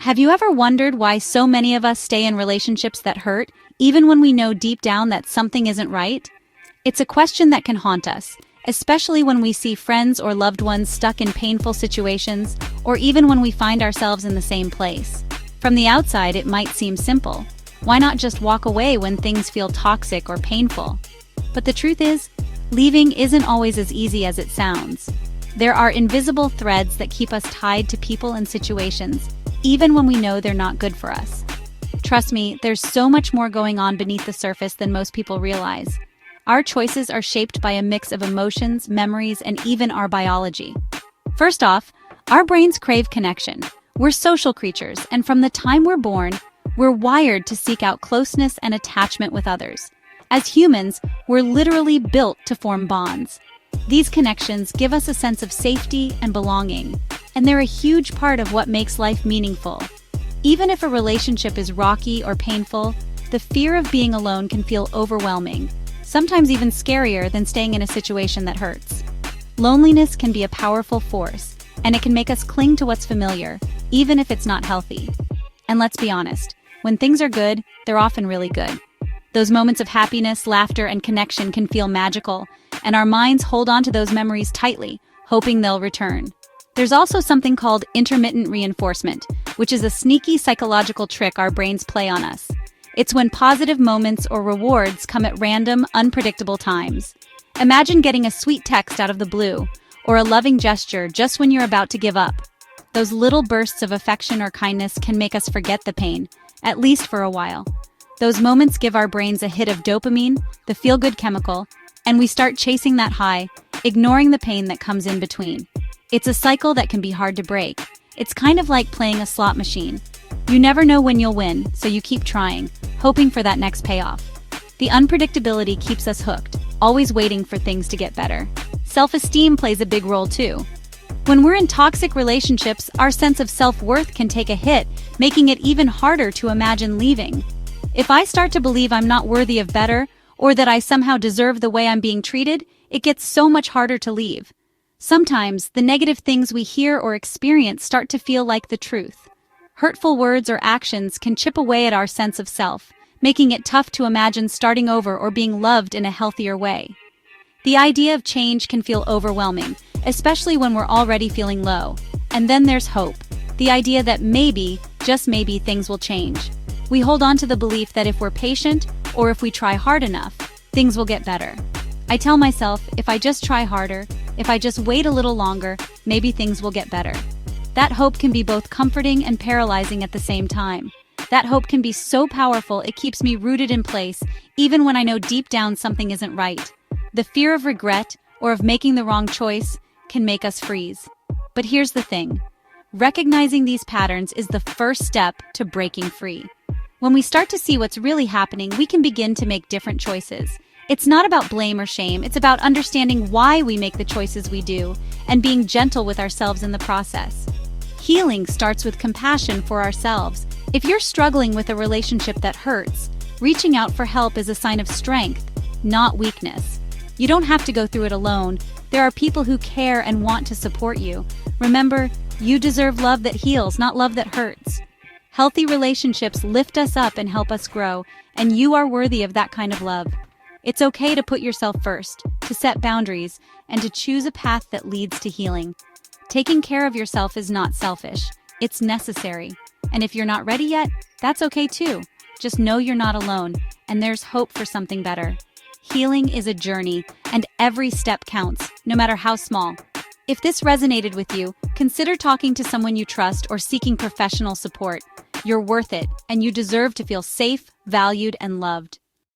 Have you ever wondered why so many of us stay in relationships that hurt, even when we know deep down that something isn't right? It's a question that can haunt us, especially when we see friends or loved ones stuck in painful situations, or even when we find ourselves in the same place. From the outside, it might seem simple. Why not just walk away when things feel toxic or painful? But the truth is, leaving isn't always as easy as it sounds. There are invisible threads that keep us tied to people and situations, even when we know they're not good for us. Trust me, there's so much more going on beneath the surface than most people realize. Our choices are shaped by a mix of emotions, memories, and even our biology. First off, our brains crave connection. We're social creatures, and from the time we're born, we're wired to seek out closeness and attachment with others. As humans, we're literally built to form bonds. These connections give us a sense of safety and belonging, and they're a huge part of what makes life meaningful. Even if a relationship is rocky or painful, the fear of being alone can feel overwhelming, sometimes even scarier than staying in a situation that hurts. Loneliness can be a powerful force, and it can make us cling to what's familiar, even if it's not healthy. And let's be honest, when things are good, they're often really good. Those moments of happiness, laughter, and connection can feel magical, and our minds hold on to those memories tightly, hoping they'll return. There's also something called intermittent reinforcement, which is a sneaky psychological trick our brains play on us. It's when positive moments or rewards come at random, unpredictable times. Imagine getting a sweet text out of the blue, or a loving gesture just when you're about to give up. Those little bursts of affection or kindness can make us forget the pain, at least for a while. Those moments give our brains a hit of dopamine, the feel-good chemical, and we start chasing that high, ignoring the pain that comes in between. It's a cycle that can be hard to break. It's kind of like playing a slot machine. You never know when you'll win, so you keep trying, hoping for that next payoff. The unpredictability keeps us hooked, always waiting for things to get better. Self-esteem plays a big role too. When we're in toxic relationships, our sense of self-worth can take a hit, making it even harder to imagine leaving. If I start to believe I'm not worthy of better, or that I somehow deserve the way I'm being treated, it gets so much harder to leave. Sometimes, the negative things we hear or experience start to feel like the truth. Hurtful words or actions can chip away at our sense of self, making it tough to imagine starting over or being loved in a healthier way. The idea of change can feel overwhelming, especially when we're already feeling low. And then there's hope, the idea that maybe, just maybe, things will change. We hold on to the belief that if we're patient, or if we try hard enough, things will get better. I tell myself, if I just try harder, if I just wait a little longer, maybe things will get better. That hope can be both comforting and paralyzing at the same time. That hope can be so powerful it keeps me rooted in place, even when I know deep down something isn't right. The fear of regret, or of making the wrong choice, can make us freeze. But here's the thing. Recognizing these patterns is the first step to breaking free. When we start to see what's really happening, we can begin to make different choices. It's not about blame or shame, it's about understanding why we make the choices we do, and being gentle with ourselves in the process. Healing starts with compassion for ourselves. If you're struggling with a relationship that hurts, reaching out for help is a sign of strength, not weakness. You don't have to go through it alone. There are people who care and want to support you. Remember, you deserve love that heals, not love that hurts. Healthy relationships lift us up and help us grow, and you are worthy of that kind of love. It's okay to put yourself first, to set boundaries, and to choose a path that leads to healing. Taking care of yourself is not selfish, it's necessary. And if you're not ready yet, that's okay too. Just know you're not alone, and there's hope for something better. Healing is a journey, and every step counts, no matter how small. If this resonated with you, consider talking to someone you trust or seeking professional support. You're worth it, and you deserve to feel safe, valued, and loved.